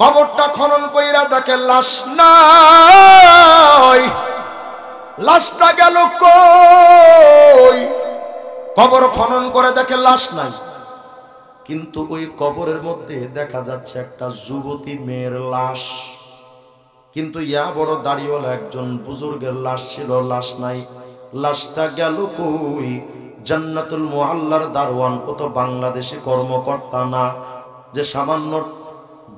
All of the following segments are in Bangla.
কবরটা খনন কইরা দেখে লাশ নাই। লাশটা গেল কই? কবর খনন করে দেখে লাশ নাই, কিন্তু ওই কবরের মধ্যে দেখা যাচ্ছে একটা যুবতী মেয়ের লাশ। কিন্তু ইয়া বড় দাড়িওয়ালা একজন বুজুর্গের লাশ ছিল, লাশ নাই। লাশটা গেল কই? জান্নাতুল মুআল্লার দারওয়ান। ও তো বাংলাদেশি কর্মকর্তা না যে সামান্য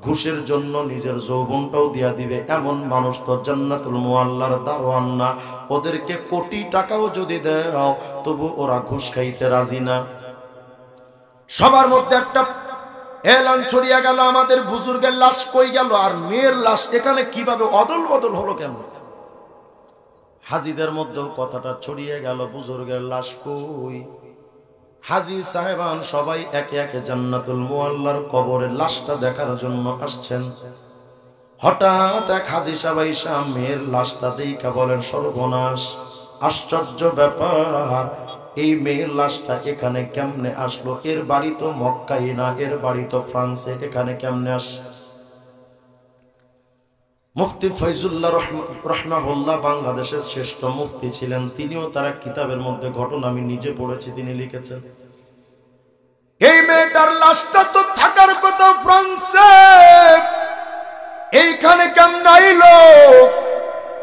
ঘুষের জন্য নিজের যৌবনটাও দিয়া দিবে, এমন মানুষ তো জান্নাতুল মুআল্লার দারওয়ান না। ওদেরকে কোটি টাকাও যদি দাও তবু ওরা ঘুষ খাইতে রাজি না। সবার মধ্যে একটা এলান ছড়িয়ে গেল, আমাদের বুজুর্গের লাশ কই গেল আর মেয়ের লাশ এখানে কিভাবে অদল বদল হলো কেন? হাজীদের মধ্যেও কথাটা ছড়িয়ে গেল, বুজুর্গের লাশ কই? হাজী সাহেবান সবাই একে একে জান্নাতুল মুআল্লার কবরের লাশটা দেখার জন্য আসছেন। হঠাৎ এক হাজী সাহেব এসে মেয়ের লাশটা দেখা বলেন, সর্বনাশ, আশ্চর্য ব্যাপার, এই মেয়ের লাশটা এখানে কেমনে আসলো? এর বাড়ি তো মক্কায় না, এর বাড়ি তো ফ্রান্সে, এখানে কেমনে আসে? মুফতি ফয়জুল্লাহ রাহমাহুল্লাহ বাংলাদেশের শ্রেষ্ঠ মুফতি ছিলেন, তিনিও তার কিতাবের মধ্যে ঘটনা আমি নিজে পড়েছি, তিনি লিখেছেন এই মেয়েটার লাশটা তো থাকার কথা ফ্রান্সে, এইখানে কেমনে আইলো?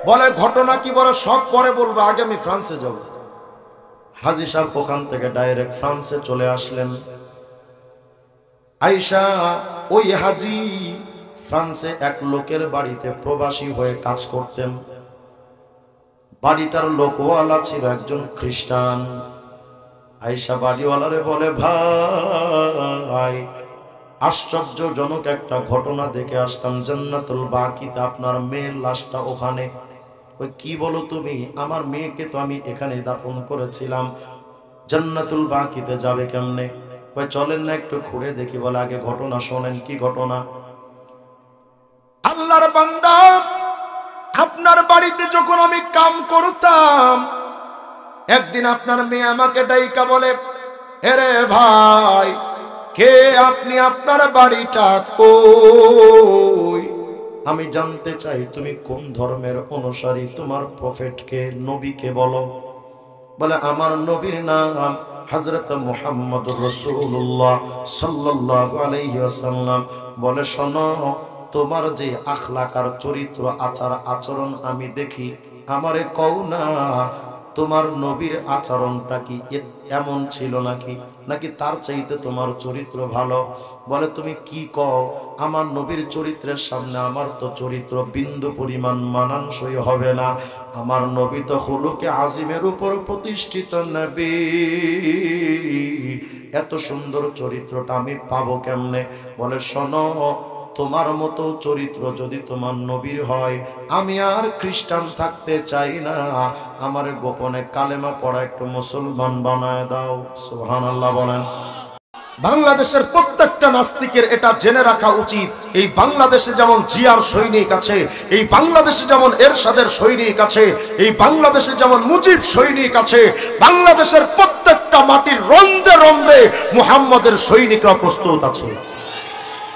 বলে ঘটনা কি বলে সব পরে বলবো, আগে আমি ফ্রান্সে যাব। হাজী সাহেব ওখান থেকে ডাইরেক্ট ফ্রান্সে চলে আসলেন। আয়েশা ওই হাজী ফ্রান্সে এক লোকের বাড়িতে প্রবাসী হয়ে কাজ করতেন। বাড়িটার লোকওয়ালা ছিল একজন খ্রিস্টান। আয়েশা বাড়িওয়ালারে বলে, ভাই আশ্চর্যজনক একটা ঘটনা দেখে আসলাম, জান্নাতুল বাকিতে আপনার মেয়ের লাশটা ওখানে। ওই কি বলো তুমি? আমার মেয়েকে তো আমি এখানে দাফন করেছিলাম, জান্নাতুল বাকিতে যাবে কেমনে? ওই চলেন না একটু ঘুরে দেখি। বলে আগে ঘটনা শোনেন। কি ঘটনা? আল্লাহর বান্দা, আপনার বাড়িতে যখন আমি কাম করতাম, একদিন আপনার মেয়ে আমাকে ডাইকা বলে, এরে ভাই, কে আপনি? আপনার বাড়িটা কই? আমি জানতে চাই তুমি কোন ধর্মের অনুসারী, তোমার প্রফেটকে, নবীকে বলো। বলে আমার নবীর নাম হযরত মুহাম্মদুর রাসূলুল্লাহ সাল্লাল্লাহু আলাইহি ওয়াসাল্লাম। বলে শোনো, তোমার যে আখলাক আর চরিত্র, আচার আচরণ আমি দেখি, আমারে কও না তোমার নবীর আচরণটা কি এমন ছিল নাকি তার চাইতে তোমার চরিত্র ভালো? বলে তুমি কি কও? আমার নবীর চরিত্রের সামনে আমার তো চরিত্র বিন্দু পরিমাণ মানানসই হবে না। আমার নবী তো খুলুকে আজিমের উপর প্রতিষ্ঠিত নবী, এত সুন্দর চরিত্রটা আমি পাবো কেমনে? বলে শোনো, তোমার মতো চরিত্র যদি তোমার নবীর হয়, আমি আর খ্রিস্টান থাকতে চাই না, আমার গোপনে কালেমা পড়া একটু মুসলমান বানায় দাও। সুবহানাল্লাহ বলেন। বাংলাদেশের প্রত্যেকটা নাস্তিকের এটা জেনে রাখা উচিত, এই বাংলাদেশে যেমন জিয়ার সৈনিক আছে, এই বাংলাদেশে যেমন এরশাদের সৈনিক আছে, এই বাংলাদেশে যেমন মুজিব সৈনিক আছে, বাংলাদেশের প্রত্যেকটা মাটির রন্ধে রন্ধে মুহাম্মদের সৈনিকরা প্রস্তুত আছে।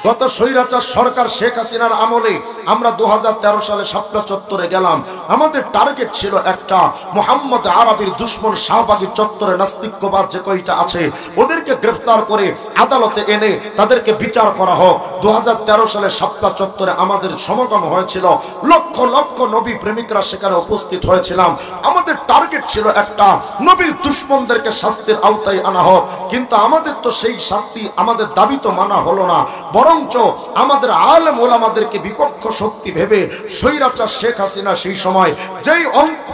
গত স্বৈরাচার সরকার শেখ হাসিনার আমলে আমরা 2013 সালে শাপলা চত্বরে গেলাম। আমাদের টার্গেট ছিল একটা, মুহাম্মদ আরবির দুশমন শাহবাগী চত্বরে নাস্তিক্যবাদ যে কয়টা আছে ওদেরকে গ্রেফতার করে আদালতে এনে তাদেরকে বিচার করা হোক। 2013 সালে শাপলা চত্বরে আমাদের সমাগম হয়েছিল, লক্ষ লক্ষ নবী প্রেমিকরা সেখানে উপস্থিত হয়েছিলাম। আমাদের টার্গেট ছিল একটা, নবীর দুশমনদেরকে শাস্তির আওতায় আনা হোক। কিন্তু আমাদের তো সেই শাস্তি, আমাদের দাবি তো মানা হলো না, বরঞ্চ আমাদের আলেম ওলামাদেরকে বিপক্ষ শক্তি ভেবে স্বৈরাচার শেখ হাসিনা সেই সময় যেই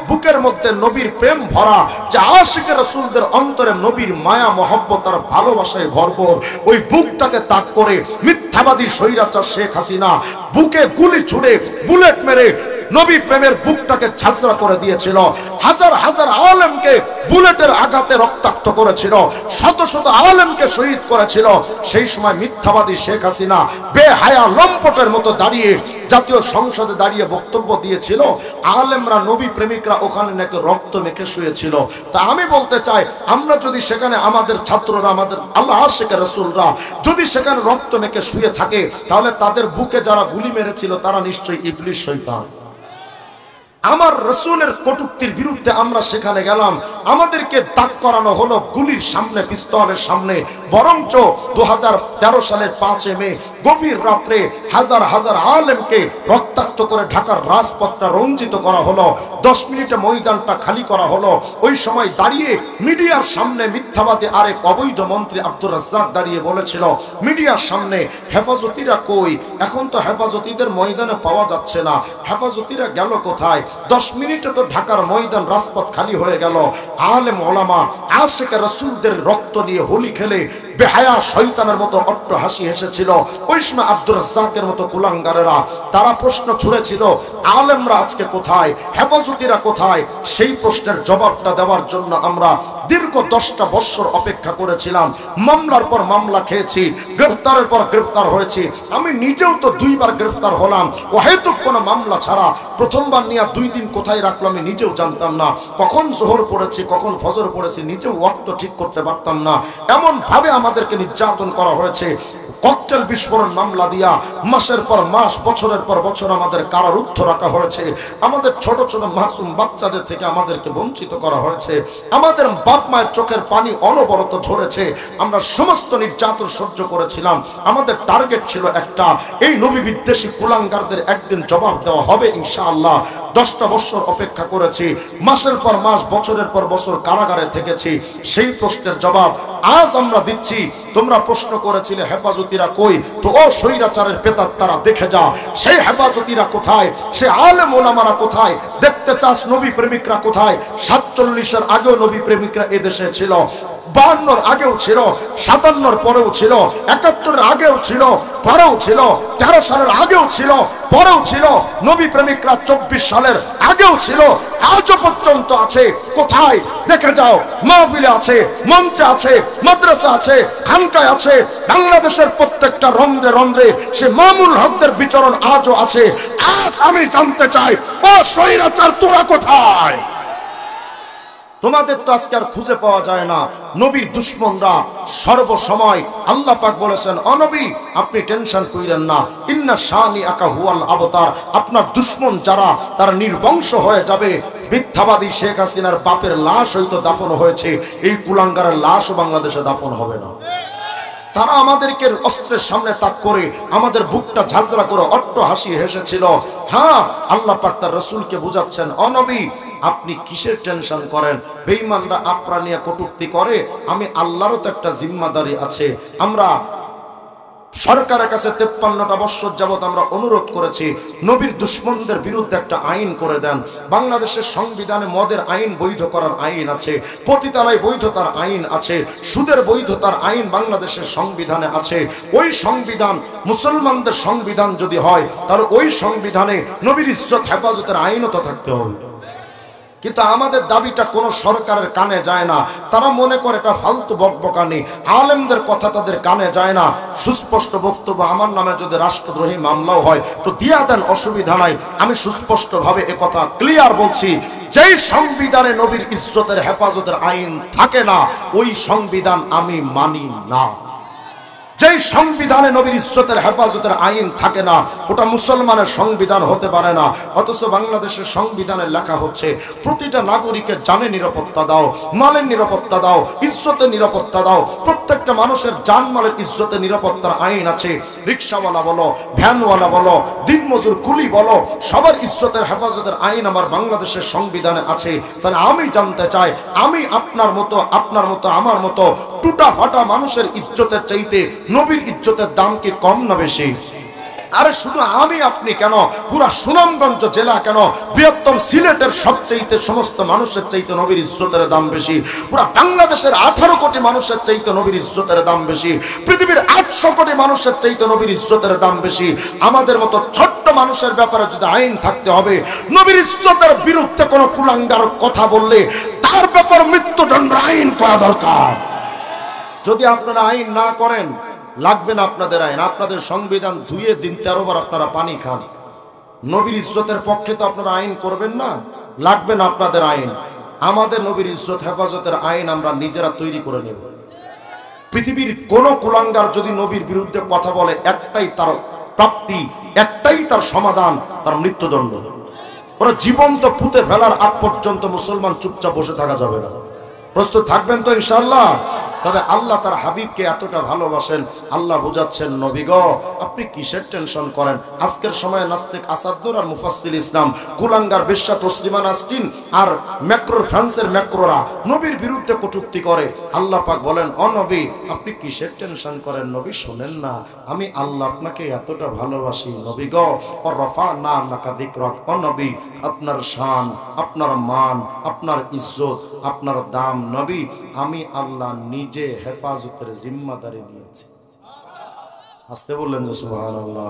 বুকের মধ্যে নবীর প্রেম ভরা, যে আশিকে রাসূলদের অন্তরে নবীর মায়া মহব্বত আর ভালোবাসায় ভরপুর, ওই বুকটাকে তাক করে মিথ্যাবাদী স্বৈরাচার শেখ হাসিনা বুকে গুলি ছুড়ে বুলেট মেরে নবী প্রেমের বুকটাকে ঝাঁঝরা করে দিয়েছিল, হাজার হাজার আলেমকে বুলেটের আঘাতে রক্তাক্ত করেছিল, শত শত আলেমকে শহীদ করেছিল। সেই সময় মিথ্যাবাদী শেখ হাসিনা বেহায়া লম্পটের মতো দাঁড়িয়ে জাতীয় সংসদে দাঁড়িয়ে বক্তব্য দিয়েছিল আলেমরা নবী প্রেমিকরা ওখানে নাকি রক্ত মেখে শুয়েছিল। তা আমি বলতে চাই, আমরা যদি সেখানে আমাদের ছাত্ররা, আমাদের আল্লাহ আশিক রাসূলরা যদি সেখানে রক্ত মেখে শুয়ে থাকে, তাহলে তাদের বুকে যারা গুলি মেরেছিল তারা নিশ্চয়ই ইবলিস শয়তান। আমার রাসূলের কটূক্তির বিরুদ্ধে আমরা সেখানে গেলাম, আমাদেরকে দাগ করানো হলো গুলির সামনে, পিস্তলের সামনে। বরঞ্চ 2013 সালের 5 মে গভীর রাত্রে হাজার হাজার আলেমকে রক্তাক্ত করে ঢাকার রাজপথটা রঞ্জিত করা হলো, 10 মিনিটে ময়দানটা খালি করা হলো। ওই সময় দাঁড়িয়ে মিডিয়ার সামনে মিথ্যাবাদী আরেক অবৈধ মন্ত্রী আব্দুর রাজ্জাক দাঁড়িয়ে বলেছিল মিডিয়ার সামনে, হেফাজতিরা কই? এখন তো হেফাজতিদের ময়দানে পাওয়া যাচ্ছে না, হেফাজতিরা গেল কোথায়? 10 মিনিটে তো ঢাকার ময়দান রাজপথ খালি হয়ে গেল। আলেম ওলামা আশিক রাসূলদের রক্ত নিয়ে হোলি খেলে বেহায়া শয়তানের মতো অট্ট হাসি হেসেছিল। ওই সময় আব্দুর রাজ্জাকের মতো কুলাঙ্গারেরা তারা প্রশ্ন ছুড়েছিল, আলেমরা আজকে কোথায়, হেফাজতিরা কোথায়? সেই প্রশ্নের জবাবটা দেওয়ার জন্য আমরা দীর্ঘ 10টা বছর অপেক্ষা করেছিলাম। মামলার পর মামলা খেয়েছি, গ্রেফতারের পর গ্রেফতার হয়েছি। আমি নিজেও তো 2 বার গ্রেফতার হলাম অহেতুক কোনো মামলা ছাড়া। প্রথমবার নিয়ে 2 দিন কোথায় রাখলো আমি নিজেও জানতাম না, কখন জোহর পড়েছি কখন ফজর পড়েছি নিজেও ওয়াক্ত ঠিক করতে পারতাম না। এমন ভাবে আমাদেরকে নির্যাতন করা হয়েছে। ককটেল বিস্ফোরণ মামলা দিয়া মাসের পর মাস, বছরের পর বছর আমাদের কারারুদ্ধ রাখা হয়েছে। আমাদের ছোট ছোট মাসুম বাচ্চাদের থেকে আমাদেরকে বঞ্চিত করা হয়েছে। আমাদের বাপ মায়ের চোখের পানি অনবরত ঝরেছে। আমরা সমস্ত নির্যাতন সহ্য করেছিলাম। আমাদের টার্গেট ছিল একটা, এই নবী বিদ্বেষী কুলাঙ্গারদের একদিন জবাব দেওয়া হবে ইনশাআল্লাহ। 10টা বছর অপেক্ষা করেছি, মাসের পর মাস, বছরের পর বছর কারাগারে থেকেছি। সেই প্রশ্নের জবাব আজ আমরা দিচ্ছি। তোমরা প্রশ্ন করেছিলে হেফাজতিরা কই, তো ও স্বৈরাচারের প্রেতাত্মারা দেখে যা, সেই হেফাজতিরা কোথায়, সে আলেম ওলামারা কোথায়? দেখতে চাস নবী প্রেমিকরা কোথায়? 47-এর আগেও নবী প্রেমিকরা এদেশে ছিল, 52-র আগেও ছিল, 57-র পরেও ছিল, 71-এর আগেও ছিল, পরেও ছিল, 13 সালের আগেও ছিল, পরেও ছিল। নবী প্রেমিকরা 24 সালের আগেও ছিল, আজও পর্যন্ত আছে। কোথায়? দেখে যাও, মাহফিলে আছে, মঞ্চে আছে, মাদ্রাসা আছে, খানকায় আছে। বাংলাদেশের প্রত্যেকটা রন্ধ্রে রন্ধ্রে সে মামুল হকদের বিচরণ আজও আছে। আজ আমি জানতে চাই, ও স্বৈরাচার তোরা কোথায়? তোমাদের তো আজকে আর খুঁজে পাওয়া যায় না। নবীর দুশমনরা সর্বসময়, আল্লাহ পাক বলেছেন, ও নবী আপনি টেনশন কইরেন না, ইন্না শানি আকা হুয়াল আবতার, আপনার দুশমন যারা তারা নির্বংশ হয়ে যাবে। মিথ্যাবাদী শেখ হাসিনার বাপের লাশ হয়তো দাফন হয়েছে, এই কুলাঙ্গারের লাশও বাংলাদেশে দাফন হবে না। তারা আমাদেরকে অস্ত্রের সামনে তাক করে আমাদের বুকটা ঝাঁঝরা করে অট্ট হাসি হেসেছিল। হ্যাঁ, আল্লাহ পাক তার রাসূলকে বুঝাচ্ছেন, ও নবী আপনি কিসের টেনশন করেন? বেঈমানরা আপনারা নিয়ে কটূক্তি করে, আমি আল্লাহরও তো একটা জিম্মাদারি আছে। আমরা সরকারের কাছে 53টা বছর যাবত আমরা অনুরোধ করেছি, নবীর দুশমনদের বিরুদ্ধে একটা আইন করে দেন। বাংলাদেশের সংবিধানে মদের আইন বৈধ করার আইন আছে, পতিতালয় বৈধতার আইন আছে, সুদের বৈধতার আইন বাংলাদেশের সংবিধানে আছে। ওই সংবিধান মুসলমানদের সংবিধান যদি হয়, তাহলে ওই সংবিধানে নবীর ইজ্জত হেফাজতের আইনও তো থাকতে হবে। কিন্তু আমাদের দাবিটা কোনো সরকারের কানে যায় না। তারা মনে করে এটা ফালতু বকবকানি, আলেমদের কথা তাদের কানে যায় না। সুস্পষ্ট বক্তব্য, আমার নামে যদি রাষ্ট্রদ্রোহী মামলাও হয় তো দিয়া দেন, অসুবিধা নাই। আমি সুস্পষ্টভাবে একথা ক্লিয়ার বলছি, যেই সংবিধানে নবীর ইজ্জতের হেফাজতের আইন থাকে না, ওই সংবিধান আমি মানি না। যেই সংবিধানে নবীর ইজ্জতের হেফাজতের আইন থাকে না, ওটা মুসলমানের সংবিধান হতে পারে না। অথচ বাংলাদেশের সংবিধানে লেখা হচ্ছে প্রতিটা নাগরিকের জানের নিরাপত্তা দাও, মালের নিরাপত্তা দাও, ইজ্জতের নিরাপত্তা দাও। প্রত্যেকটা মানুষের জানমালের ইজ্জতের নিরাপত্তার আইন আছে। রিক্সাওয়ালা বলো, ভ্যানওয়ালা বলো, দিনমজুর কুলি বলো, সবার ইজ্জতের হেফাজতের আইন আমার বাংলাদেশের সংবিধানে আছে। তাহলে আমি জানতে চাই, আমি আপনার মতো, আপনার মতো, আমার মতো টুটা ফাটা মানুষের ইজ্জতের চাইতে নবীর ইজ্জতের দাম কি কম না বেশি? আরে শুধু আমি আপনি কেন, পুরা সুনামগঞ্জ জেলা কেন, বৃহত্তম সিলেটের সবচেয়ে সমস্ত মানুষের চাইতে নবীর ইজ্জতের দাম বেশি, পুরা বাংলাদেশের 18 কোটি মানুষের চাইতে নবীর ইজ্জতের দাম বেশি, পৃথিবীর 800 কোটি মানুষের চাইতে নবীর ইজ্জতের দাম বেশি। আমাদের মতো ছোট্ট মানুষের ব্যাপারে যদি আইন থাকতে হবে, নবীর ইজ্জতের বিরুদ্ধে কোনো কুলাঙ্গার কথা বললে তার ব্যাপার মৃত্যুদণ্ডের আইন করা দরকার। যদি আপনারা আইন না করেন, লাগবে না আপনাদের আইন। আপনাদের সংবিধান ধুয়ে দিন 13 বার আপনারা পানি খান, নবীর ইজ্জতের পক্ষে তো আপনারা আইন করবেন না, লাগবে না আপনাদের আইন। আমাদের নবীর ইজ্জত হেফাজতের আইন আমরা নিজেরা তৈরি করে নেব। পৃথিবীর কোন কুলাঙ্গার যদি নবীর বিরুদ্ধে কথা বলে, একটাই তার প্রাপ্তি, একটাই তার সমাধান, তার মৃত্যুদণ্ড। ওরা জীবন্ত পুঁতে ফেলার আগ পর্যন্ত মুসলমান চুপচাপ বসে থাকা যাবে না। প্রস্তুত থাকবেন তো ইনশাআল্লাহ? তবে আল্লাহ তার হাবিবকে এতটা ভালোবাসেন, আল্লাহ বুঝাচ্ছেন, নবী গো আপনি কিসের টেনশন করেন? আজকের সময় নাস্তিক আসাদুর আর মুফাসসিল ইসলাম, কুলাঙ্গার বেশ্যা তসলিমা নাসরিন আর ম্যাক্রোর ফ্রান্সের ম্যাক্রোরা নবীর বিরুদ্ধে কটূক্তি করে। আল্লাহ পাক বলেন, ও নবী আপনি কিসের টেনশন করেন? নবী শোনেন না, আমি আল্লাহ আপনাকে এতটা ভালোবাসি। নবী গো ও রাফা'না লাকা যিকরাক, ও নবী আপনার শান, আপনার মান, আপনার ইজ্জত, আপনার দাম নবী আমি আল্লাহ নিজে হেফাজতের জিম্মাদারি নিয়েছি। আসতে বললেন যে সুবহানাল্লাহ।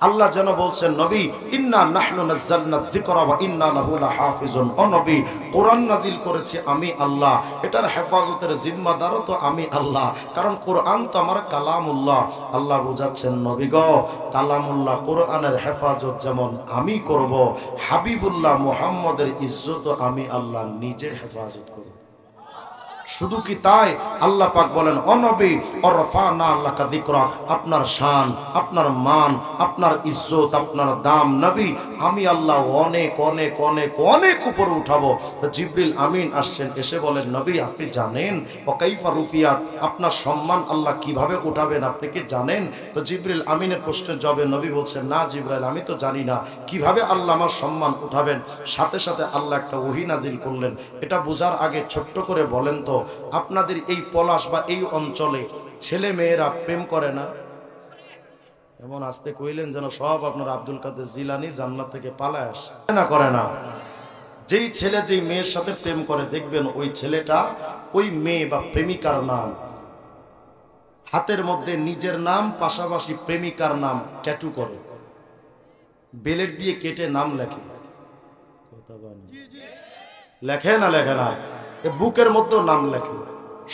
আল্লাহ যেন বলছেন, নবী ইন্না নাহনু নাযালনা যিকরা ওয়া ইন্না লাহু লাহাফিজুন, ও নবী কোরআন নাজিল করেছি আমি আল্লাহ, এটার হেফাজতের জিম্মাদারও তো আমি আল্লাহ, কারণ কোরআন তো আমার কালামুল্লাহ। আল্লাহ বুঝাচ্ছেন, নবী গো কালামুল্লাহ কোরআনের হেফাজত যেমন আমি করব, হাবিবুল্লাহ মুহাম্মদের ইজ্জত আমি আল্লাহ নিজে হেফাজত করব। শুধু কি তাই, আল্লাহ পাক বলেন, ও নবী ওয়ারফা'না লাকা যিকরাক, আপনার শান, আপনার মান, আপনার ইজ্জত, আপনার দাম নবী আমি আল্লাহ অনেক অনেক অনেক অনেক উপরে উঠাবো। জিবরিল আমিন আসছেন, এসে বলেন, নবী আপনি জানেন ওয়া কাইফা রুফিয়াত, আপনার সম্মান আল্লাহ কিভাবে উঠাবেন আপনি কি জানেন? তো জিবরিল আমিনের প্রশ্নের জবাবে নবী বলছেন, না জিবরাইল আমি তো জানি না কিভাবে আল্লাহ আমার সম্মান উঠাবেন। সাথে সাথে আল্লাহ একটা ওহী নাজিল করলেন। এটা বোঝার আগে ছোট্ট করে বলেন তো, আপনাদের এই পলাশ বা এই অঞ্চলে ছেলে মেয়েরা প্রেম করে না? এমন আসতে কইলেন যেন সব আপনার আব্দুল কাদের জিলানী জান্নাত থেকে পালায় আসে। না করে না। যেই ছেলে যেই মেয়ের সাথে প্রেম করে, দেখবেন ওই ছেলেটা ওই মেয়ে বা প্রেমিকার নাম হাতের মধ্যে নিজের নাম পাশাপাশি প্রেমিকার নাম ট্যাটু করে, বেলেট দিয়ে কেটে নাম লেখে। লেখে না লেখে না, বুকের মধ্যেও নাম লেখে।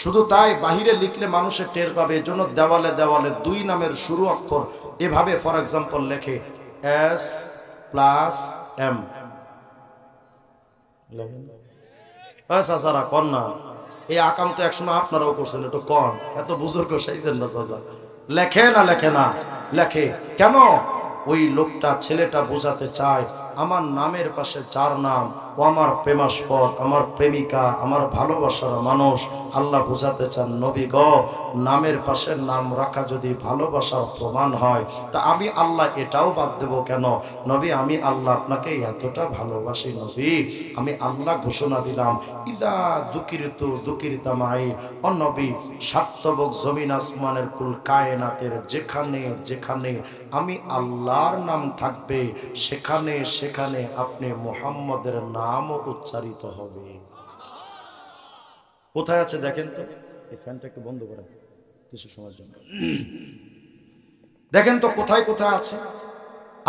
শুধু তাই, বাহিরে লিখলে মানুষের টের পাবে, এজন্য দেওয়ালে দেওয়ালে 2 নামের শুরু অক্ষর এভাবে ফর এক্সাম্পল লেখে S+M। চাচারা কন না, এই আকাম তো একসময় আপনারাও করছেন, একটু কন, এত বুজুর্গ সাইছেন না চাচা। লেখে না লেখে না, লেখে কেন? ওই লোকটা ছেলেটা বোঝাতে চায় আমার নামের পাশে 4 নাম, ও আমার প্রেমাস্পদ, আমার প্রেমিকা, আমার ভালোবাসার মানুষ। আল্লাহ বুঝাতে চান, নবী গো নামের পাশে নাম রাখা যদি ভালোবাসার প্রমাণ হয়, তা আমি আল্লাহ এটাও বাদ দেব কেন? নবী আমি আল্লাহ আপনাকে এতটা ভালোবাসি নবী, আমি আল্লাহ ঘোষণা দিলাম, ইদা দুকিরতু দুকিরতা মাই, ও নবী সাতবক জমিন আসমানের কুল কায়নাতের যেখানে যেখানে আমি আল্লাহর নাম থাকবে, সেখানে সেখানে আপনি মুহাম্মদের নামও উচ্চারিত হবে। কোথায় আছে দেখেন তো, এই ফ্যানটা একটু বন্ধ করেন কিছু সময়ের জন্য। দেখেন তো কোথায় কোথায় আছে।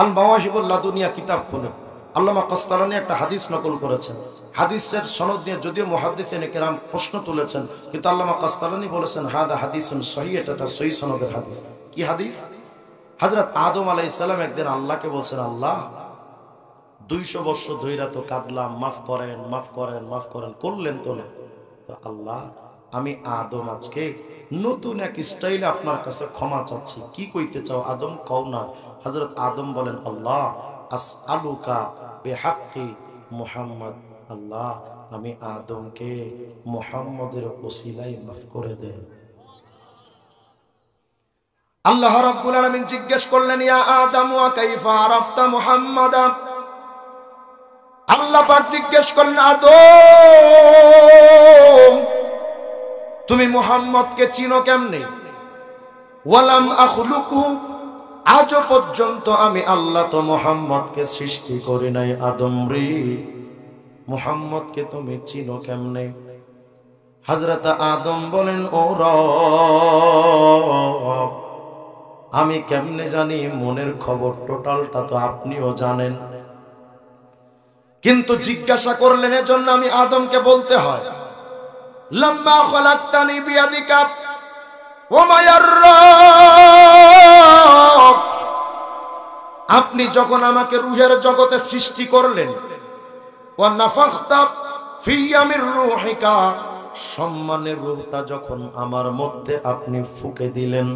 আল মাওয়াহিবুল লাদুনিয়া কিতাব খুলে আল্লামা কাসতালানী একটা হাদিস নকল করেছেন। হাদিসের সনদ নিয়ে যদিও মুহাদ্দিসিনে কেরাম প্রশ্ন তুলেছেন, কিন্তু আল্লামা কাসতালানী বলেছেন হাদা হাদিসুন সহিহ, এটা সহিহ সনদের হাদিস। কি হাদিস? হযরত আদম আলাইহিস সালাম একদিন আল্লাহকে বলছেন, আল্লাহ 200 বছর ধইরা তো কাঁদলাম, মাফ করেন মাফ করেন মাফ করেন, করলেন তো না। তো আল্লাহ আমি আদম আজকে নতুন এক স্টাইলে আপনার কাছে ক্ষমা চাচ্ছি, কি কইতে চাও আদম কও না। হযরত আদম বলেন, আল্লাহ আসআলুকা বিহাক্কি মুহাম্মদ, আল্লাহ আমি আদমকে মুহাম্মদের ওসিলায় মাফ করে দেন। আল্লাহ রাব্বুল আলামিন জিজ্ঞেস করলেন, ইয়া আদম ওয়া কাইফা আরাফতা মুহাম্মাদা? আল্লাহ পাক জিজ্ঞেস করলেন, আদম তুমি মুহাম্মদকে চিনো কেমনে? ওয়ালাম আখলুকু, আজও পর্যন্ত আমি আল্লাহ তো মুহাম্মদকে সৃষ্টি করি নাই। আদম রে, মুহাম্মদকে তুমি চিনো কেমনে? হযরত আদম বলেন, ও রব, আমি কেমনে জানি? মনের খবর টোটালটা তো আপনিও জানেন। কিন্তু জিজ্ঞাসা করলেন, এজন্য আমি আদমকে বলতে হয়, লাম্মা খলাকতানি বিয়াদিকা ওয়া মায়ার রব, আপনি যখন আমাকে রূহের জগতে সৃষ্টি করলেন, ওয়া নাফাখতা ফিয়া মির রূহিকা, সম্মানের রূহটা যখন আমার মধ্যে আপনি ফুঁকে দিলেন,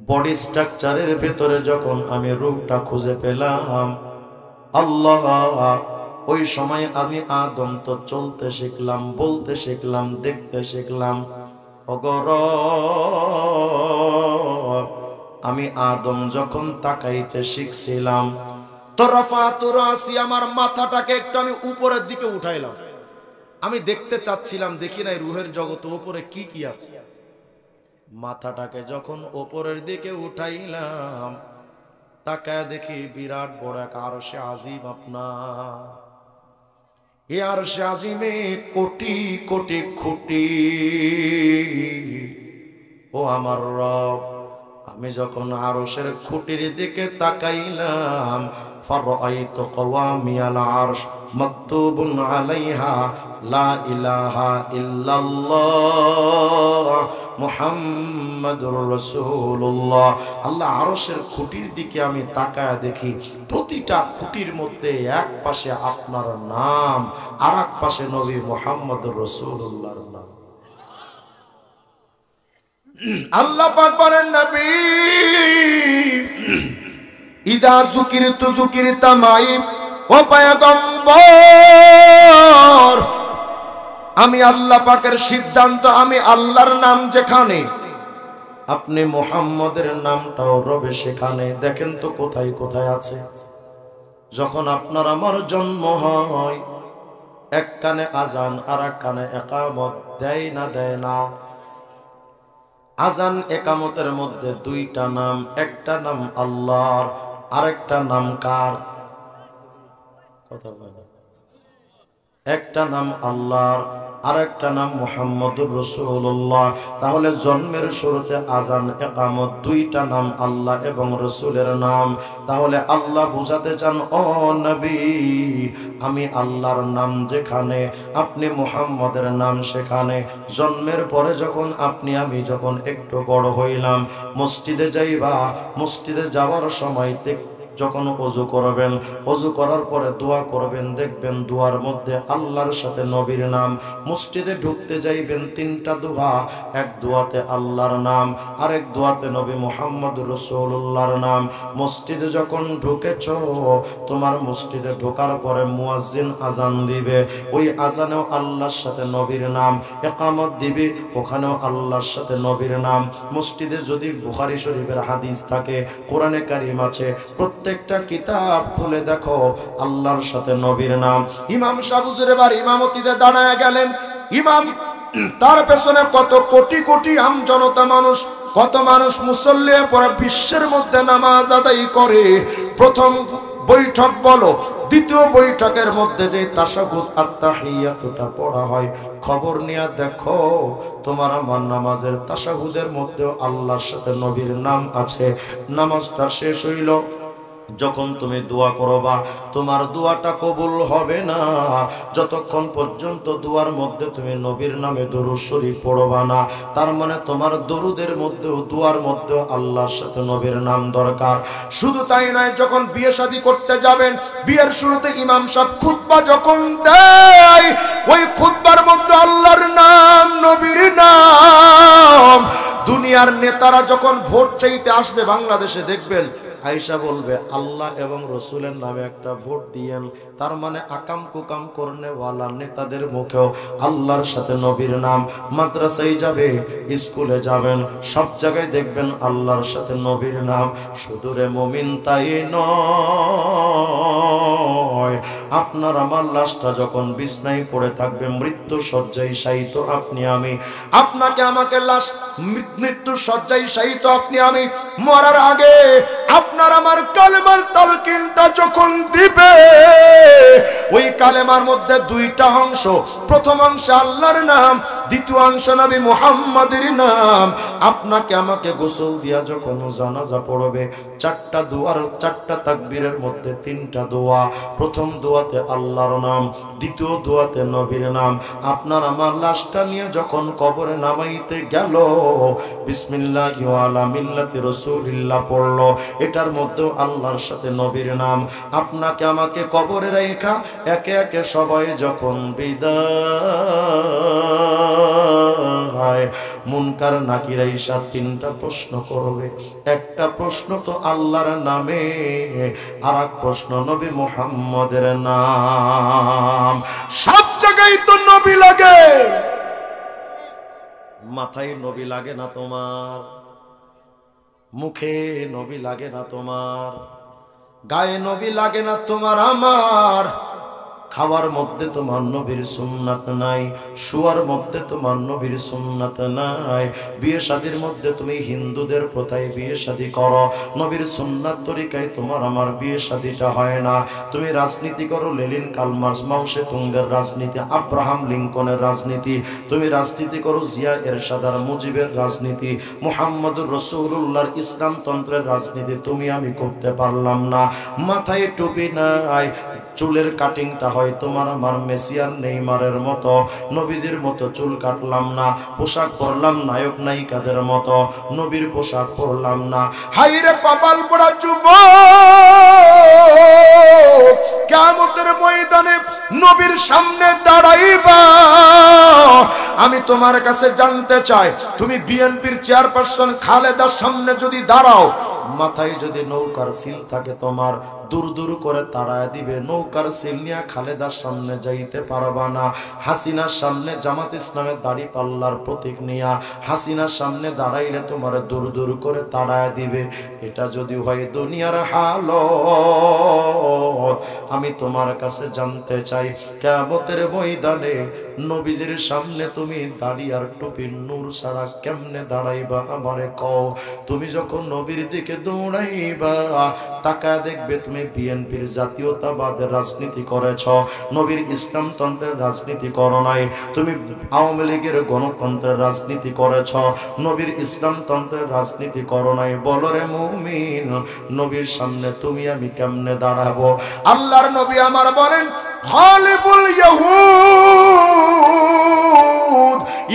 বডি স্ট্রাকচারের ভেতরে যখন আমি রূহটা খুঁজে পেলাম, আল্লাহ, ওই সময় আমি আদম তো চলতে শিখলাম, বলতে শিখলাম, দেখতে শিখলাম। ওগো রব, আমি আদম যখন তাকাইতে শিখছিলাম, তো রাফাতু রাসি, আমার মাথাটাকে একটু আমি উপরের দিকে উঠাইলাম। আমি দেখতে চাচ্ছিলাম, দেখি নাই রূহের জগতে উপরে কি কি আছে। মাথাটাকে যখন উপরের দিকে উঠাইলাম, তাকায় দেখি বিরাট বড় এক আরশে আজিম। আপনার এই আরশে আজিমে কোটি কোটি খুঁটি। ও আমার রব, আমি যখন আরশের খুঁটির দিকে তাকাইলাম, ফারাআইতু কওয়ামিয়াল আরশ মাকতুবুন আলাইহা লা ইলাহা ইল্লাল্লাহ মুহাম্মাদুর রাসূলুল্লাহ। আল্লাহ আরশের খুঁটির দিকে আমি তাকায় দেখি, প্রতিটা খুঁটির মধ্যে এক পাশে আপনার নাম, আর এক পাশে নবী মুহাম্মদুর রাসূলুল্লাহর নাম। আল্লাহ পাক বলেন, নবী ইদা যুকিরতু যুকিরতা মাই, ও পয়গম্বর, আমি আল্লাহ পাকের সিদ্ধান্ত, আমি আল্লাহর নাম যেখানে, আপনি মুহাম্মদের নামটাও রবে সেখানে। দেখেন তো কোথায় কোথায় আছে। যখন আপনার আমার জন্ম হয়, এক কানে আজান আর এক কানে ইকামত, দেয় না দেয় না? আজান একামতের মধ্যে দুইটা নাম, একটা নাম আল্লাহর, আরেকটা নাম কার? কথা বলেন। একটা নাম আল্লাহর, আরেকটা নাম মুহাম্মদুর রাসূলুল্লাহ। তাহলে জন্মের শুরুতে আজান ইকামত, দুইটা নাম আল্লাহ এবং রাসূলের নাম। তাহলে আল্লাহ বুঝাতে চান, ও নবী, আমি আল্লাহর নাম যেখানে, আপনি মুহাম্মদের নাম সেখানে। জন্মের পরে যখন আপনি আমি যখন একটু বড় হইলাম, মসজিদে যাইবা, মসজিদে যাওয়ার সময় যখন ওযু করবেন, ওযু করার পরে দোয়া করবেন, দেখবেন দোয়ার মধ্যে আল্লাহর সাথে নবীর নাম। মসজিদে ঢুকতে যাইবেন, তিনটা দোয়া, এক দোয়াতে আল্লাহর নাম, আরেক দোয়াতে নবী মুহাম্মদুর রাসূলুল্লাহর নাম। মসজিদে যখন ঢুকেছো, তোমার মসজিদে ঢোকার পরে মুয়াজ্জিন আজান দিবে, ওই আজানেও আল্লাহর সাথে নবীর নাম। ইকামত দিবে, ওখানেও আল্লাহর সাথে নবীর নাম। মসজিদে যদি বুখারী শরীফের হাদিস থাকে, কোরআনে কারীম আছে, প্রত্যেকটা কিতাব খুলে দেখো, আল্লাহর সাথে নবীর নাম। ইমাম সাহেব হুজুর এবার ইমামতিতে দাঁড়ায় গেলেন। ইমাম, তার পেছনে কত কোটি কোটি আম জনতা মানুষ, কত মানুষ মুসল্লি পরে বিশ্বের মধ্যে নামাজ আদায় করে। প্রথম বৈঠক বলো, দ্বিতীয় বৈঠকের মধ্যে যে তাশাহুদ আত-তাহিয়াতুটা পড়া হয়, খবর নিয়ে দেখো, তোমার আমার নামাজের তাশাহুদের মধ্যে আল্লাহর সাথে নবীর নাম আছে। নামাজটা শেষ হইল, যখন তুমি দোয়া করবা, তোমার দোয়াটা কবুল হবে না যতক্ষণ পর্যন্ত দোয়ার মধ্যে তুমি নবীর নামে দরুদ শরীফ পড়বা না। তার মানে তোমার দরুদের মধ্যেও, দোয়ার মধ্যেও আল্লাহর সাথে নবীর নাম দরকার। শুধু তাই নয়, যখন বিয়ে শাদী করতে যাবেন, বিয়ের শুরুতে ইমাম সাহেব খুতবা যখন দেয়, ওই খুতবার মধ্যে আল্লাহর নাম, নবীর নাম। দুনিয়ার নেতারা যখন ভোট চাইতে আসবে বাংলাদেশে, দেখবেন আয়েশা বলবে, আল্লাহ এবং রসুলের নামে একটা ভোট দিয়েন। তার মানে আকাম কুকাম করনেওয়ালা নেতাদের মুখেও আল্লাহর সাথে নবীর নাম। মাদ্রাসায় যাবে, স্কুলে যাবেন, সব জায়গায় দেখবেন আল্লাহর সাথে নবীর নাম। শুধু রে মুমিন তাই নয়, আপনার আমার লাশটা যখন বিছনায় পড়ে থাকবে, মৃত্যু শয্যায় শায়িত আপনি আমি, আপনাকে আমাকে লাশ মৃত্যু শয্যায় শায়িত আপনি আমি, মরার আগে আপনার আমার কালেমার তালকিনটা যখন দিবে, ওই কালেমার মধ্যে দুইটা অংশ, প্রথম অংশ আল্লাহর নাম, দ্বিতীয় অংশ নবী মুহাম্মাদের নাম। আপনাকে আমাকে গোসল দিয়া যখন জানাজা পড়বে, চারটা দোয়ার, চারটা তাকবীরের মধ্যে তিনটা দোয়া। প্রথম দোয়াতে আল্লাহর নাম, দ্বিতীয় দোয়াতে নবীর নাম। আপনার আমার লাশটা নিয়ে যখন কবরে নামাইতে গেল, বিসমিল্লাহি ওয়া আলা মিল্লাতি রাসূলিল্লাহ পড়লো, এটার মধ্যে আল্লাহর সাথে নবীর নাম। আপনাকে আমাকে কবরে রাখা একে একে সবাই যখন বিদায়, মুনকার নাকির আইসা তিনটা প্রশ্ন করবে। একটা প্রশ্ন তো আল্লাহর নামে, আর এক প্রশ্ন নবী মুহাম্মদের নাম। সব জায়গায় তো নবী লাগে, মাথায় নবী লাগে না তোমার, মুখে নবী লাগে না তোমার, গায়ে নবী লাগে না তোমার আমার, খাওয়ার মধ্যে তোমার নবীর সুন্নাত নাই, শুয়ার মধ্যে তোমার নবীর সুন্নাত নাই, বিয়ে শাদীর মধ্যে তুমি হিন্দুদের প্রথায় বিয়ে শাদী করো, নবীর সুন্নাত তরিকায় তোমার আমার বিয়ে শাদীটা হয় না। তুমি রাজনীতি করো লেনিন কালমার্স মাও সেতুংদের রাজনীতি, আব্রাহাম লিঙ্কনের রাজনীতি, তুমি রাজনীতি করো জিয়া এরশাদ আর মুজিবের রাজনীতি, মুহাম্মদুর রাসূলুল্লাহর ইসলামতন্ত্রের রাজনীতি তুমি আমি করতে পারলাম না। মাথায় টুপি নাই, চুলের কাটিংটা হয় তোমার আমার মেসি আর নেইমারের মতো, নবীজির মতো চুল কাটলাম না, পোশাক পরলাম নায়ক নায়িকাদের মতো, নবীর পোশাক পরলাম না। হাইরে কপাল পোড়া যুবক, কিয়ামতের ময়দানে নবীর সামনে দাঁড়াইবা। আমি তোমার কাছে জানতে চাই, তুমি বিএনপির চেয়ারপারসন খালেদার সামনে যদি দাঁড়াও, মাথায় যদি নৌকার সিল থাকে তোমার, দূর দূর করে তাড়ায় দিবে, নৌকার সিল নিয়ে খালেদার সামনে যাইতে পারবা না। হাসিনার সামনে জামাত ইসলামের দাড়ি পাল্লার প্রতীক নিয়া হাসিনার সামনে দাঁড়াইলে তোমার দূর দূর করে তাড়ায় দিবে। এটা যদি হয় দুনিয়ার হালত, আমি তোমার কাছে জানতে চাই, কিয়ামতের ময়দানে নবীজির সামনে তুমি দাড়ি আর টুপির নূর ছাড়া কেমনে দাঁড়াইবা আমারে কও। তুমি যখন নবীর দিকে দৌড়াইবা, তাকায় দেখবে তুমি বিএনপির জাতীয়তাবাদের রাজনীতি করেছ, নবীর ইসলামতন্ত্রের রাজনীতি করো নাই। তুমি আওয়ামী লীগের গণতন্ত্রের রাজনীতি করেছ, নবীর ইসলামতন্ত্রের রাজনীতি করো নাই। বলো রে মুমিন, নবীর সামনে তুমি আমি কেমনে দাঁড়াবো? আল্লাহর নবী আমার বলেন, খালিফুল ইয়াহুদ,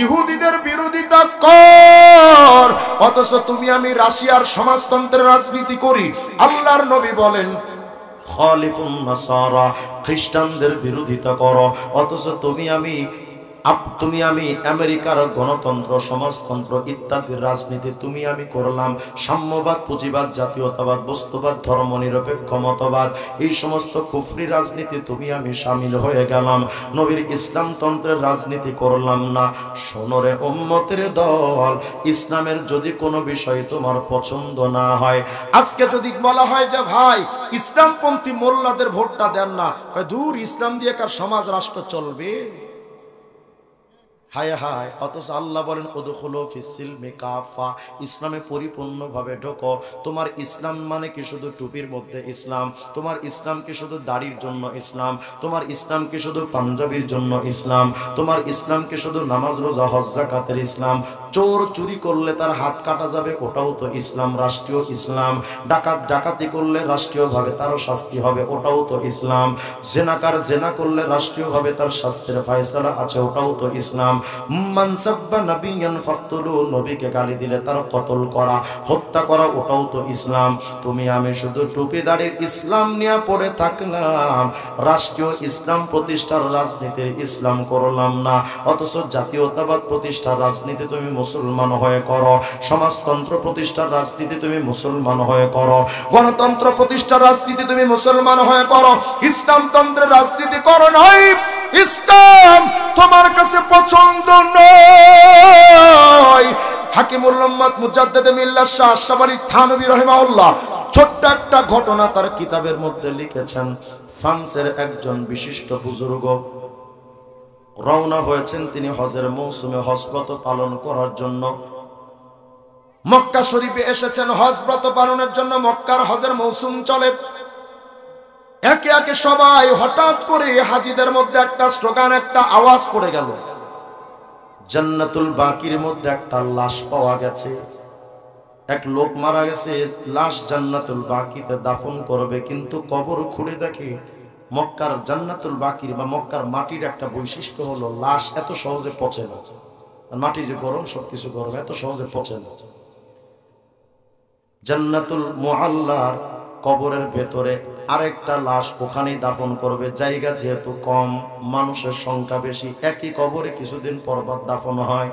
ইহুদিদের বিরোধিতা কর, অথচ তুমি আমি রাশিয়ার সমাজতন্ত্রের রাজনীতি করি। আল্লাহর নবী বলেন, খালিফুন নাসারা, খ্রিস্টানদের বিরোধিতা করো, অথচ তুমি আমি আমেরিকার গণতন্ত্র সমাজতন্ত্র ইত্যাদির রাজনীতি তুমি আমি করলাম। সাম্যবাদ, পুঁজিবাদ, জাতীয়তাবাদ, বস্তুবাদ, ধর্মনিরপেক্ষ মতবাদ, এই সমস্ত কুফরি রাজনীতি তুমি আমি শামিল হয়ে গেলাম, নবীর ইসলামতন্ত্রের রাজনীতি করলাম না। শোনরে উম্মতের দল, ইসলামের যদি কোনো বিষয় তোমার পছন্দ না হয়, আজকে যদি বলা হয় যে ভাই ইসলামপন্থী মোল্লাদের ভোটটা দেন না, দূর, ইসলাম দিয়ে কার সমাজ রাষ্ট্র চলবে? হায় হায়, অথচ আল্লাহ বলেন উদখুলু ফিস-সিলমি কাফা, ইসলামে পরিপূর্ণভাবে ঢোকো। তোমার ইসলাম মানে কি শুধু টুপির মধ্যে ইসলাম? তোমার ইসলাম কি শুধু দাড়ির জন্য ইসলাম? তোমার ইসলাম কি শুধু পাঞ্জাবির জন্য ইসলাম? তোমার ইসলাম কি শুধু নামাজ রোজা হজ যাকাতের ইসলাম? চোর চুরি করলে তার হাত কাটা যাবে, ওটাও তো ইসলাম, রাষ্ট্রীয় ইসলাম। ডাকাত ডাকাতি করলে রাষ্ট্রীয়ভাবে তারও শাস্তি হবে, ওটাও তো ইসলাম। জেনাকার জেনা করলে রাষ্ট্রীয়ভাবে তার শাস্তির ফয়সালা আছে, ওটাও তো ইসলাম। মান সাব্বা নাবিয়ান ফাকতুলু, নবীকে গালি দিলে তার কতল করা, হত্যা করা, ওটাও তো ইসলাম। তুমি আমি শুধু টুপি দাড়ির ইসলাম নিয়ে পড়ে থাকলাম, রাষ্ট্রীয় ইসলাম প্রতিষ্ঠার রাজনীতির ইসলাম করলাম না, অথচ জাতীয়তাবাদ প্রতিষ্ঠার রাজনীতি তুমি মুসলমান হয়ে করো, সমাজতন্ত্র প্রতিষ্ঠার রাজনীতি তুমি মুসলমান হয়ে করো, গণতন্ত্র প্রতিষ্ঠার রাজনীতি তুমি মুসলমান হয়ে করো, ইসলামতন্ত্রের রাজনীতি করো নাই। ইসলাম তোমার কাছে পছন্দ নয়। হাকিমুল উম্মাত মুজাদ্দিদ মিল্লাত শাহ আশরাফ আলী থানভী রাহিমাহুল্লাহ ছোট্ট একটা ঘটনা তার কিতাবের মধ্যে লিখেছেন। ফ্রান্সের একজন বিশিষ্ট বুজুর্গ রওনা হয়েছেন তিনি হজের মৌসুমে হজব্রত পালন করার জন্য। মক্কা শরীফে এসেছেন হজ ব্রত পালনের জন্য। মক্কার হজের মৌসুম চলে, একে একে সবাই হঠাৎ করে হাজিদের মধ্যে একটা স্লোগান, একটা আওয়াজ পড়ে গেল, জান্নাতুল বাকির মধ্যে একটা লাশ পাওয়া গেছে। এক লোক মারা গেছে, লাশ জান্নাতুল বাকিতে দাফন করবে, কিন্তু কবর খুঁড়ে দেখে মক্কার জান্নাতুল বাকির বা মক্কার মাটির একটা বৈশিষ্ট্য হলো লাশ এত সহজে পচে না। মাটি যে গরম, সবকিছু গরম, এত সহজে পচে না। জান্নাতুল মুআল্লার কবরের ভেতরে আরেকটা লাশ ওখানেই দাফন করবে। জায়গা যেহেতু কম, মানুষের সংখ্যা বেশি, একই কবরে কিছুদিন পর দাফন হয়।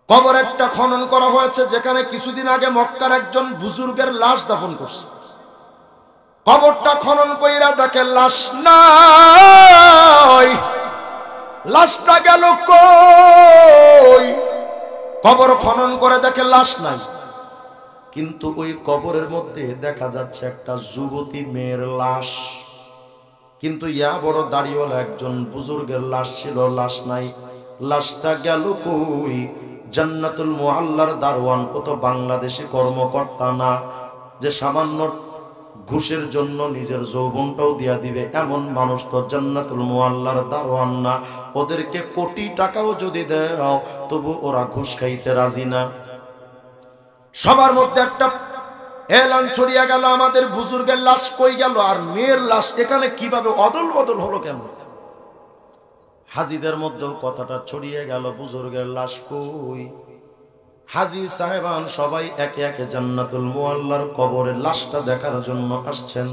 কবর একটা খনন করা হয়েছে, যেখানে কিছুদিন আগে মক্কার একজন বুজুর্গের লাশ দাফন করছে। কবরটা খনন কইরা দেখে লাশ নাই। লাশটা গেল কই? কবর খনন করে দেখে লাশ নাই, কিন্তু ওই কবরের মধ্যে দেখা যাচ্ছে একটা যুবতী মেয়ের লাশ। কিন্তু ইয়া বড় দাড়িওয়ালা একজন বুজুর্গের লাশ ছিল, লাশ নাই। লাশটা গেল কই? জান্নাতুল মুআল্লার দারওয়ান। ও তো বাংলাদেশি কর্মকর্তা না যে সামান্য ঘুষের জন্য নিজের যৌবনটাও দিয়া দিবে, এমন মানুষ তো জান্নাতুল মুআল্লার দারওয়ান না। ওদেরকে কোটি টাকাও যদি দাও তবু ওরা ঘুষ খাইতে রাজি না। সবার মধ্যে একটা এলান ছড়িয়ে গেল, আমাদের বুজুর্গের লাশ কই গেল, আর মেয়ের লাশ এখানে কিভাবে অদল বদল হলো কেন? হাজিদের মধ্যেও কথাটা ছড়িয়ে গেল, বুজুর্গের লাশ কই? হাজি সাহেবান সবাই একে একে জান্নাতুল মুআল্লার কবরের লাশটা দেখার জন্য আসছেন।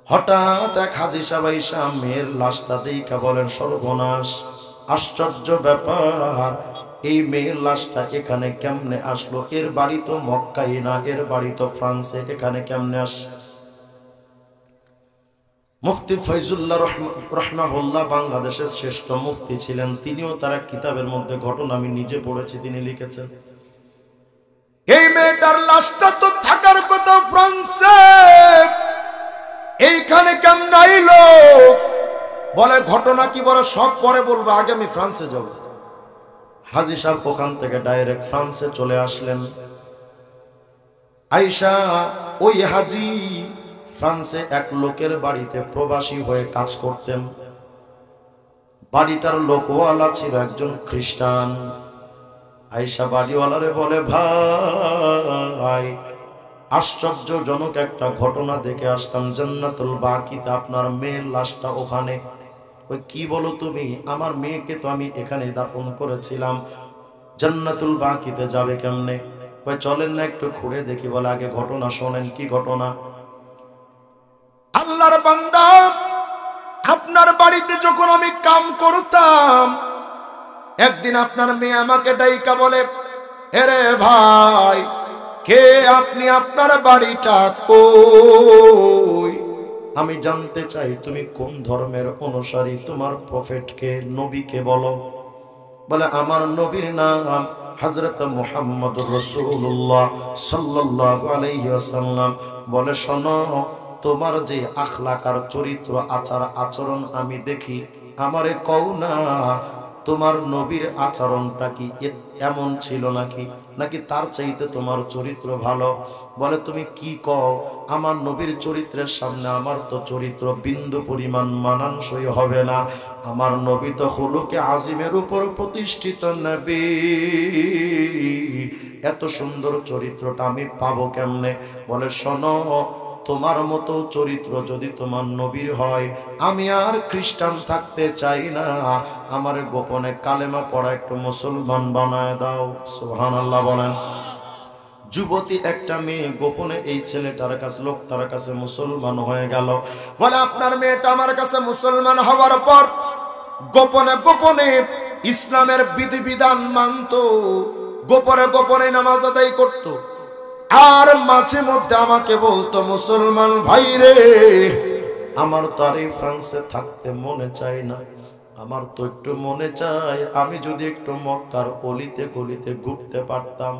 হঠাৎ এক হাজি সাহেব এসে মেয়ের লাশটা দেখা বলেন, সর্বনাশ, আশ্চর্য ব্যাপার, এই মেয়ের লাশটা এখানে কেমনে আসলো? এর বাড়ি তো মক্কায় না, এর বাড়ি তো ফ্রান্সে, এখানে কেমনে আসে? মুফতি ফয়জুল্লাহ রাহমাহুল্লাহ বাংলাদেশের শ্রেষ্ঠ মুফতি ছিলেন, তিনিও তার কিতাবের মধ্যে ঘটনা আমি নিজে পড়েছি, তিনি লিখেছেন এই মেয়েটার লাশটা তো থাকার কথা ফ্রান্সে, এইখানে কেমনে আইলো? বলে ঘটনা কি বলে সব পরে বলবো, আগে আমি ফ্রান্সে যাব। হাজী সাহেব ওখান থেকে ডাইরেক্ট ফ্রান্সে চলে আসলেন। আয়েশা ওই হাজী ফ্রান্সে এক লোকের বাড়িতে প্রবাসী হয়ে কাজ করতেন। বাড়িটার লোকওয়ালা ছিল একজন খ্রিস্টান। আয়েশা বাড়িওয়ালারে বলে, ভাই আশ্চর্যজনক একটা ঘটনা দেখে আসলাম, জান্নাতুল বাকিতে আপনার মেয়ের লাশটা ওখানে। ওই কি বলো তুমি? আমার মেয়েকে তো আমি এখানে দাফন করেছিলাম, জান্নাতুল বাকিতে যাবে কেমনে? ওই চলেন না একটু ঘুরে দেখি। বলে আগে ঘটনা শোনেন। কি ঘটনা? আল্লাহর বান্দা, আপনার বাড়িতে যখন আমি কাম করতাম, একদিন আপনার মেয়ে আমাকে ডাইকা বলে, এরে ভাই, কে আপনি? আপনার বাড়িটা কই? আমি জানতে চাই তুমি কোন ধর্মের অনুসারী, তোমার প্রফেটকে, নবীকে বলো। বলে আমার নবীর নাম হযরত মুহাম্মদুর রাসূলুল্লাহ সাল্লাল্লাহু আলাইহি ওয়াসাল্লাম। বলে শোনো, তোমার যে আখলাক আর চরিত্র, আচার আচরণ আমি দেখি, আমারে কও না তোমার নবীর আচরণটা কি এমন ছিল নাকি তার চাইতে তোমার চরিত্র ভালো? বলে তুমি কি কও? আমার নবীর চরিত্রের সামনে আমার তো চরিত্র বিন্দু পরিমাণ মানানসই হবে না। আমার নবী তো খুলুকে আজিমের উপর প্রতিষ্ঠিত নবী, এত সুন্দর চরিত্রটা আমি পাবো কেমনে? বলে শোনো, তোমার মতো চরিত্র যদি তোমার নবীর হয়, আমি আর খ্রিস্টান থাকতে চাই না, আমার গোপনে কালেমা পড়া একটু মুসলমান বানায় দাও। সুবহানাল্লাহ বলেন। যুবতী একটা মেয়ে গোপনে এই ছেলেটার কাছে, লোকটার কাছে মুসলমান হয়ে গেল। বলে আপনার মেয়েটা আমার কাছে মুসলমান হওয়ার পর গোপনে গোপনে ইসলামের বিধিবিধান মানত, গোপনে গোপনে নামাজ আদায় করত, আর মাঝে মধ্যে আমাকে বলতো, মুসলমান ভাই রে, আমার তো আর এই ফ্রান্সে থাকতে মনে চাই না, আমার তো একটু মনে চায় আমি যদি একটু মক্কার অলিতে গলিতে ঘুরতে পারতাম,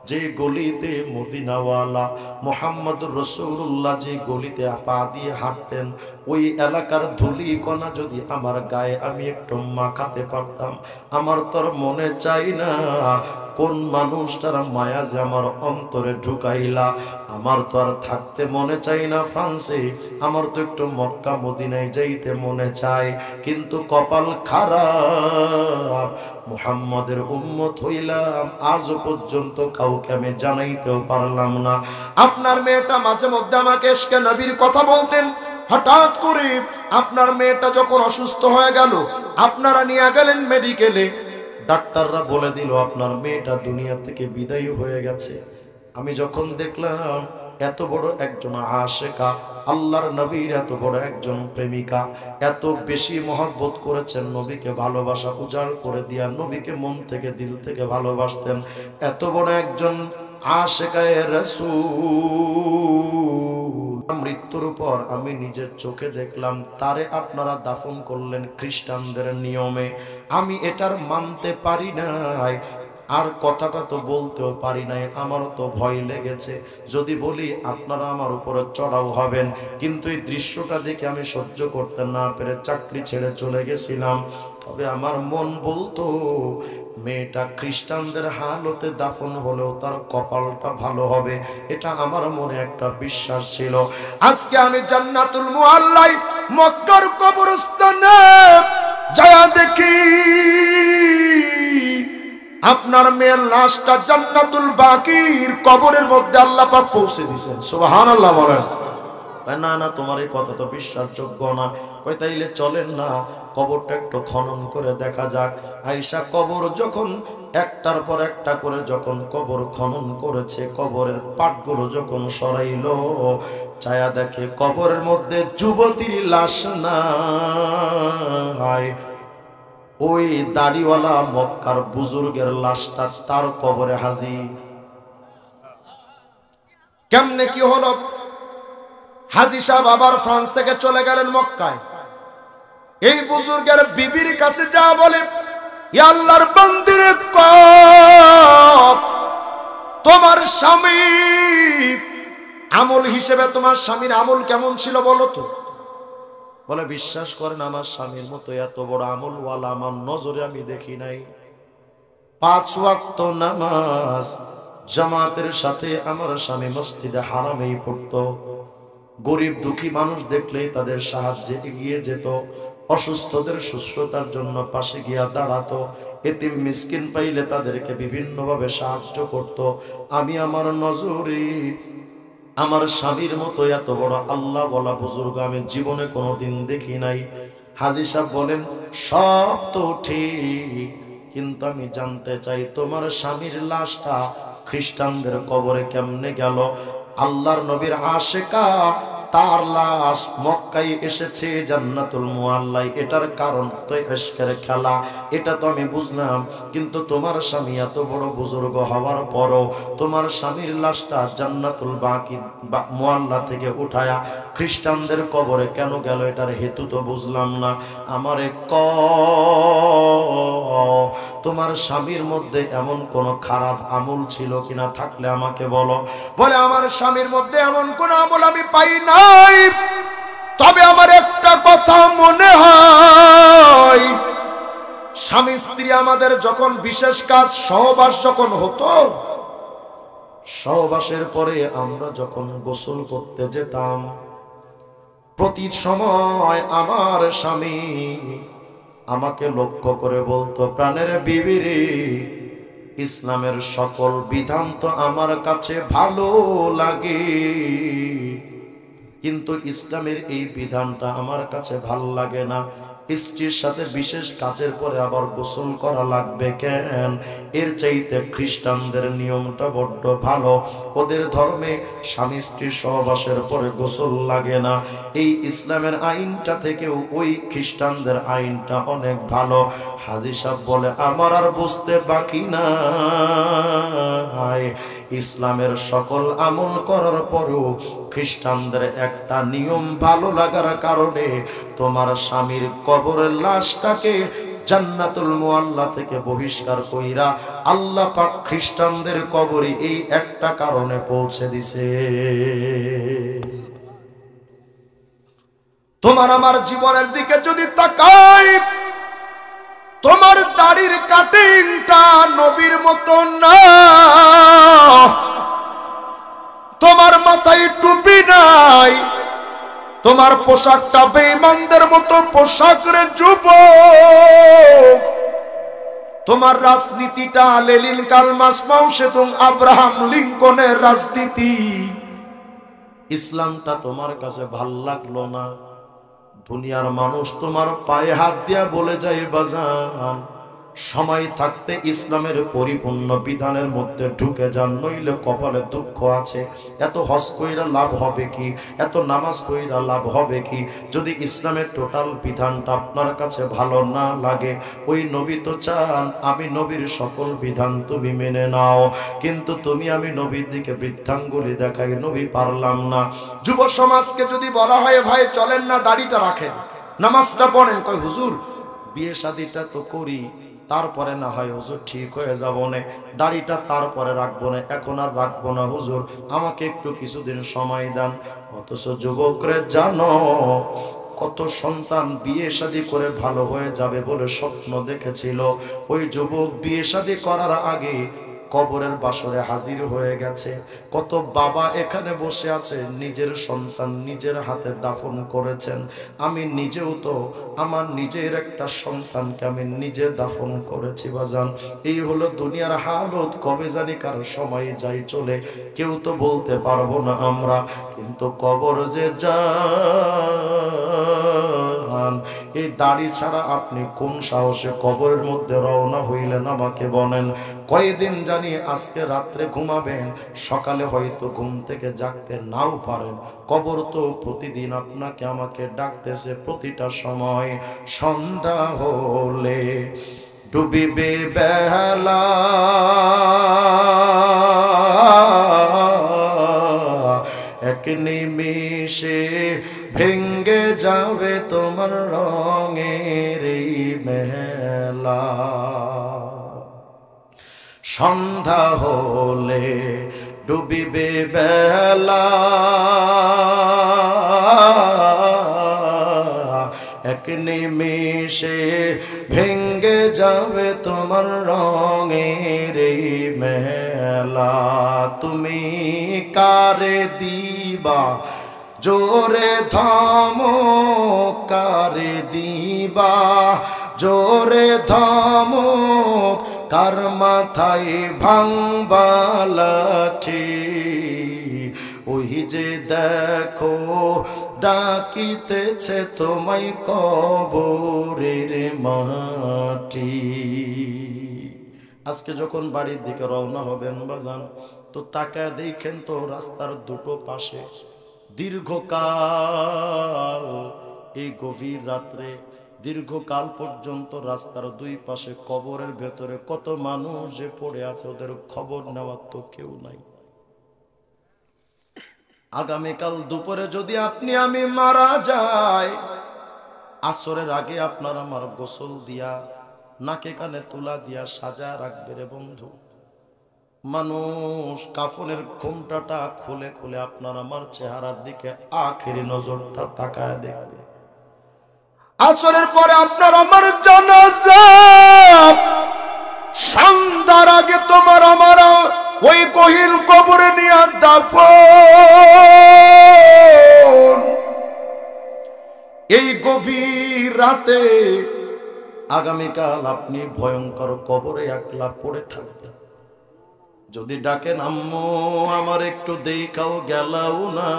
যে গলিতে মদিনাওয়ালা মুহাম্মদুর রাসূলুল্লাহ যে গলিতে পা দিয়ে হাঁটতেন, ওই এলাকার ধুলি কণা যদি আমার গায়ে আমি একটু মাখাতে পারতাম, আমার তোর মনে চাই না কোন মানুষটার মায়া যে আমার অন্তরে ঢুকাইলা। আমার তো আর থাকতে মনে চাই না ফ্রান্সে, আমার তো একটু মক্কা মদিনায় যাইতে মনে চায়, কিন্তু কপাল খারাপ, মুহাম্মদের উম্মত হইলাম, আজও পর্যন্ত কাউকে আমি জানাইতেও পারলাম না। আপনার মেয়েটা মাঝে মধ্যে আমাকে ইশকে নবীর কথা বলতেন, হঠাৎ করে আপনার মেয়েটা যখন অসুস্থ হয়ে গেল, আপনারা নিয়ে গেলেন মেডিকেলে, ডাক্তাররা বলে দিল আপনার মেয়েটা দুনিয়া থেকে বিদায় হয়ে গেছে। আমি যখন দেখলাম এত বড় একজন আশিকা, আল্লাহর নবীর এত বড় একজন প্রেমিকা, এত বেশি মহব্বত করেছেন, নবীকে ভালোবাসা উজাড় করে দিয়া নবীকে মন থেকে দিল থেকে ভালোবাসতেন, এত বড় একজন আশিকায়ে রাসূল মৃত্যুর পর আমি নিজের চোখে দেখলাম তারে আপনারা দাফন করলেন খ্রিস্টানদের নিয়মে। আমি এটার মানতে পারি নাই, আর কথাটা তো বলতেও পারি নাই, আমারও তো ভয় লেগেছে, যদি বলি আপনারা আমার উপরে চড়াও হবেন। কিন্তু এই দৃশ্যটা দেখে আমি সহ্য করতে না পেরে চাকরি ছেড়ে চলে গেছিলাম। তবে আমার মন বলতো মেয়েটা খ্রিস্টানদের হালতে দাফন হলেও তার কপালটা ভালো হবে, এটা আমার মনে একটা বিশ্বাস ছিল। আজকে আমি জান্নাতুল মুআল্লায় মক্কার কবরস্থানে যায়া দেখি আপনার মেয়ের লাশটা জান্নাতুল বাকির কবরের মধ্যে আল্লাহ পাক পৌঁছে দিয়েছেন। সুবহানাল্লাহ বলেন। না না, তোমার এই কথা তো বিশ্বাসযোগ্য না। কই তাইলে চলেন না কবরটা একটু খনন করে দেখা যাক। আয়েশা কবর যখন একটার পর একটা করে যখন কবর খনন করেছে, কবরের পাটগুলো যখন সরাইলো, ছায়া দেখে কবরের মধ্যে যুবতীর লাশ নাই, ওই দাড়িওয়ালা মক্কার বুজুর্গের লাশটা তার কবরে হাজির। কেমনে কি হলো? হাজী সাহেব আবার ফ্রান্স থেকে চলে গেলেন মক্কায়। এই বুজুর্গের বিবির কাছে যা বলে, ইয়া আল্লাহর বান্দিরে, তোমার স্বামী আমল হিসেবে তোমার স্বামীর আমল কেমন ছিল বলো তো? বলে, বিশ্বাস করেন আমার স্বামীর মতো এত বড় আমলওয়ালা আমার নজরে আমি দেখি নাই। 5 ওয়াক্ত নামাজ জামাতের সাথে আমার স্বামী মসজিদে হারামেই পড়তো। গরিব দুঃখী মানুষ দেখলেই তাদের সাহায্যে এগিয়ে যেত, অসুস্থদের সুস্থতার জন্য পাশে গিয়া দাঁড়াতো, এতিম মিসকিন পাইলে তাদেরকে বিভিন্নভাবে সাহায্য করত। আমি আমার নজরে আমার স্বামীর মতো এত বড় আল্লাহ বলা বুজুর্গ আমি জীবনে কোনোদিন দেখি নাই। হাজী সাহেব বলেন, সব তো ঠিক, কিন্তু আমি জানতে চাই তোমার স্বামীর লাশটা খ্রিস্টানদের কবরে কেমনে গেল? আল্লাহর নবীর আশিকা, তার লাশ মক্কায় এসেছে জান্নাতুল মুআল্লায়, এটার কারণ তো ইশকের খেলা, এটা তো আমি বুঝলাম। কিন্তু তোমার স্বামী এত বড় বুজুর্গ হওয়ার পরও তোমার স্বামীর লাশটা জান্নাতুল বাকি মুআল্লা থেকে উঠায়া খ্রিস্টানদের কবরে কেন গেল, এটার হেতু তো বুঝলাম না। আমারে তোমার স্বামীর মধ্যে এমন কোন খারাপ আমল ছিল কিনা, থাকলে আমাকে বলো। বলে, আমার স্বামীর মধ্যে এমন কোন আমল আমি পাই নাই, তবে আমার একটা কথা মনে হয়, স্বামী স্ত্রী আমাদের যখন বিশেষ কাজ সহবাস যখন হতো, সহবাসের পরে আমরা যখন গোসল করতে যেতাম, প্রতি সময় আমার স্বামী আমাকে লক্ষ্য করে বলতো, প্রাণের বিবি রে, ইসলামের সকল বিধান তো আমার কাছে ভালো লাগে, কিন্তু ইসলামের এই বিধানটা আমার কাছে ভালো লাগে না। স্ত্রীর সাথে বিশেষ কাজের পরে আবার গোসল করা লাগবে কেন? এর চাইতে খ্রিস্টানদের নিয়মটা বড্ড ভালো, ওদের ধর্মে স্বামী স্ত্রী সহবাসের পরে গোসল লাগে না। এই ইসলামের আইনটা থেকেও ওই খ্রিস্টানদের আইনটা অনেক ভালো। হাজী সাহেব বলে, আমার আর বুঝতে বাকি নাই, ইসলামের সকল আমল করার পরেও খ্রিস্টানদের একটা নিয়ম ভালো লাগার কারণে তোমার স্বামীর কবরের লাশটাকে জান্নাতুল মুআল্লা থেকে বহিষ্কার কইরা আল্লাহ পাক খ্রিস্টানদের কবরে এই একটা কারণে পৌঁছে দিছে। তোমার আমার জীবনের দিকে যদি তাকাই, তোমার দাড়ির কাটিংটা নবীর মতো না, তোমার মাথায় টুপি নাই, তোমার পোশাকটা বেঈমানদের মতো পোশাক রে যুবক, তোমার রাজনীতিটা লেনিন কালমাস মাও সেতুং আব্রাহাম লিঙ্কনের রাজনীতি। ইসলামটা তোমার কাছে ভাল লাগলো না, দুনিয়ার মানুষ তোমার পায়ে হাত দিয়া বলে যায় বাজান সময় থাকতে ইসলামের পরিপূর্ণ বিধানের মধ্যে ঢুকে যান, নইলে কপালে দুঃখ আছে। এত হজ কইরা লাভ হবে কি, এত নামাজ কইরা লাভ হবে কি, যদি ইসলামের টোটাল বিধানটা আপনার কাছে ভালো না লাগে। ওই নবী তো চান আমি নবীর সকল বিধান তুমি মেনে নাও, কিন্তু তুমি আমি নবীর দিকে বৃদ্ধাঙ্গুলি দেখাই, নবী পারলাম না। যুব সমাজকে যদি বলা হয় ভাই চলেন না দাড়িটা রাখেন, নামাজটা পড়েন, কয় হুজুর বিয়ে শাদিটা তো করি, তারপরে না হয় হুজুর ঠিক হয়ে যাব না, দাড়িটা তারপরে রাখবো না, এখন আর রাখবো না হুজুর, আমাকে একটু কিছুদিন সময় দেন। অথচ যুবকরে জানো কত সন্তান বিয়ে শাদী করে ভালো হয়ে যাবে বলে স্বপ্ন দেখেছিল, ওই যুবক বিয়ে শাদী করার আগে কবরের বাসরে হাজির হয়ে গেছে। কত বাবা এখানে বসে আছে নিজের সন্তান নিজের হাতে দাফন করেছেন। আমি নিজেও তো আমার নিজের একটা সন্তানকে আমি নিজে দাফন করেছি বাজান। এই হলো দুনিয়ার হালত, কবে জানি কার সময় যাই চলে কেউ তো বলতে পারবো না আমরা, কিন্তু কবর যে যান, এই দাড়ি ছাড়া আপনি কোন সাহসে কবরের মধ্যে রওনা হইলেন আমাকে বলেন। কয়েকদিন জানি আজকে রাত্রে ঘুমাবেন, সকালে হয়তো ঘুম থেকে জাগতে নাও পারেন। কবর তো প্রতিদিন আপনাকে আমাকে ডাকতেছে প্রতিটা সময়। সন্ধ্যা হলে ডুবিবে বেলা, এক নিমিষে ভেঙ্গে যাবে তোমার রঙের এই মেলা। সন্ধ্যা হলে ডুবিবে বেলা, এক নিমিষে ভেঙ্গে যাবে তোমার রঙের এই মেলা। তুমি কারে দিবা জোরে ধমক, কারে দিবা জোরে ধমক, কার মাথায় ভাঙবা লাঠি। ওই যে দেখো ডাকিতেছে তোমায় কবরের মাটি। আজকে যখন বাড়ির দিকে রওনা হবেন বাজান, তো তাকায় দেখেন তো রাস্তার দুটো পাশে দীর্ঘকাল, এই গভীর রাত্রে দীর্ঘকাল পর্যন্ত রাস্তার দুই পাশে কবরের ভেতরে কত মানুষ যে পড়ে আছে, ওদের খবর নেওয়ার তো কেউ নাই। আগামীকাল দুপুরে যদি আপনি আমি মারা যাই, আসরের আগে আপনার আমার গোসল দিয়া নাকে কানে তুলা দিয়া সাজা রাখবে রে বন্ধু। মানুষ কাফনের ঘোমটাটা খুলে খুলে আপনার আমার চেহারার দিকে আখেরি নজরটা তাকায় দেখবে। আসরের পরে আপনার আমার জানাজা, সন্ধ্যার আগে তোমার আমার ওই গহীন কবরে নিয়ে দাফন। এই গভীর রাতে আগামীকাল আপনি ভয়ঙ্কর কবরে একলা পড়ে থাকবেন। যদি ডাকেন আম্মু আমার একটু দেখাও, গেলাও না,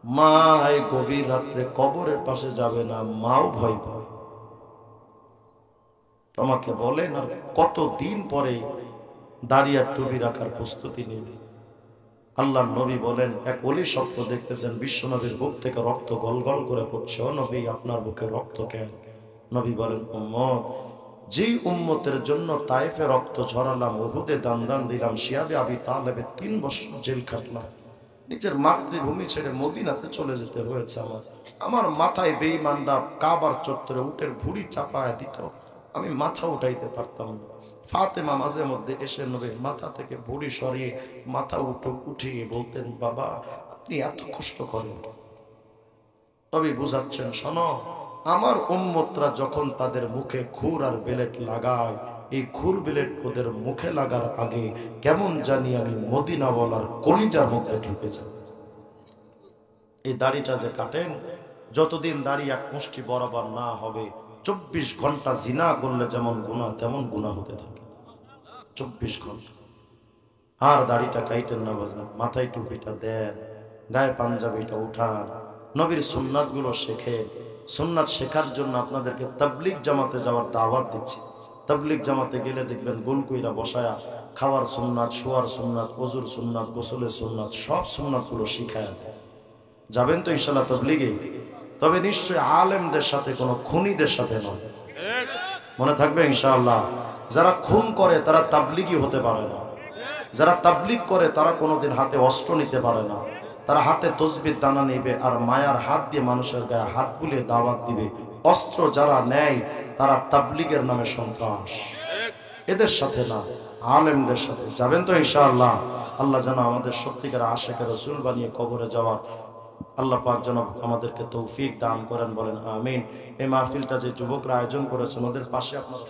মা এই গভীর রাত্রে কবরের পাশে যাবে না, মাও ভয় পায়। তোমাকে বলেন আর কতদিন পরে দাঁড়িয়ে টুপি রাখার প্রস্তুতি নেবে। আল্লাহর নবী বলেন, এক ওলি স্বপ্ন দেখতেছেন, বিশ্ব নবীর বুক থেকে রক্ত গলগল করে পড়ছে। ও নবী আপনার বুকে রক্ত কেন? নবী বলেন, উম্মত, যে উম্মতের জন্য তায়েফে রক্ত ঝরালাম, উহুদে দান দিলাম, শিয়াবে আবি তালেবে 3 বছর জেল খাটলাম, নিজের মাতৃভূমি ছেড়ে মদিনাতে চলে যেতে হয়েছে আমার। আমার মাথায় বেঈমানরা কাবার চত্বরে উটের ভুঁড়ি চাপায় দিত, আমি মাথা উঠাইতে পারতাম না। ফাতেমা মাঝে মধ্যে এসে নবীর মাথা থেকে ভুঁড়ি সরিয়ে মাথা উঠিয়ে বলতেন, বাবা আপনি এত কষ্ট করেন। তবে বুঝাচ্ছেন, শোনো, আমার উম্মতরা যখন তাদের মুখে খুর আর বেলেট লাগায়, এই খুর বেলেট ওদের মুখে লাগার আগে কেমন জানি আমি মদিনাওয়ালার কলিজার মধ্যে ঢুকে যাই। এই দাড়িটা যে কাটেন, যতদিন দাড়ি এক মুষ্টি বরাবর না হবে, 24 ঘন্টা জিনা করলে যেমন গুনাহ তেমন গুনাহ হতে থাকে। 24 ঘন্টা। আর দাড়িটা কাইটেন না বাজান, মাথায় টুপিটা দেন, গায়ে পাঞ্জাবিটা উঠান, নবীর সুন্নাত গুলো শেখে। সুন্নাত শেখার জন্য আপনাদেরকে তাবলিগ জামাতে যাওয়ার দাওয়াত দিচ্ছি। তাবলিগ জামাতে গেলে দেখবেন গোল কইরা বসায়া খাওয়ার সুন্নাত, শোয়ার সুন্নাত, ওযুর সুন্নাত, গোসলের সুন্নাত, সব সুন্নাত গুলো শিখায়। যাবেন তো ইনশাআল্লাহ তাবলিগে? তবে নিশ্চয়ই আলেমদের সাথে, কোনো খুনিদের সাথে নয়। মনে থাকবে ইনশাআল্লাহ। যারা খুন করে তারা তাবলিগী হতে পারে না। যারা তাবলিগ করে তারা কোনোদিন হাতে অস্ত্র নিতে পারে না। তারা হাতে তসবির দানা নেবে আর মায়ার হাত দিয়ে মানুষের গায়ে হাত বুলিয়ে দাওয়াত দিবে। অস্ত্র যারা নেয় তারা তাবলিগের নামে সন্ত্রাস। এদের সাথে না, আলেমদের সাথে। যাবেন তো ইনশাআল্লাহ? আল্লাহ যেন আমাদের সত্যিকার আশিক রাসূল বানিয়ে কবরে যাওয়ার আল্লাহ পাক যেন আমাদেরকে তৌফিক দান করেন, বলেন আমিন। এই মাহফিলটা যে যুবকরা আয়োজন করেছেন ওদের পাশে আপনারা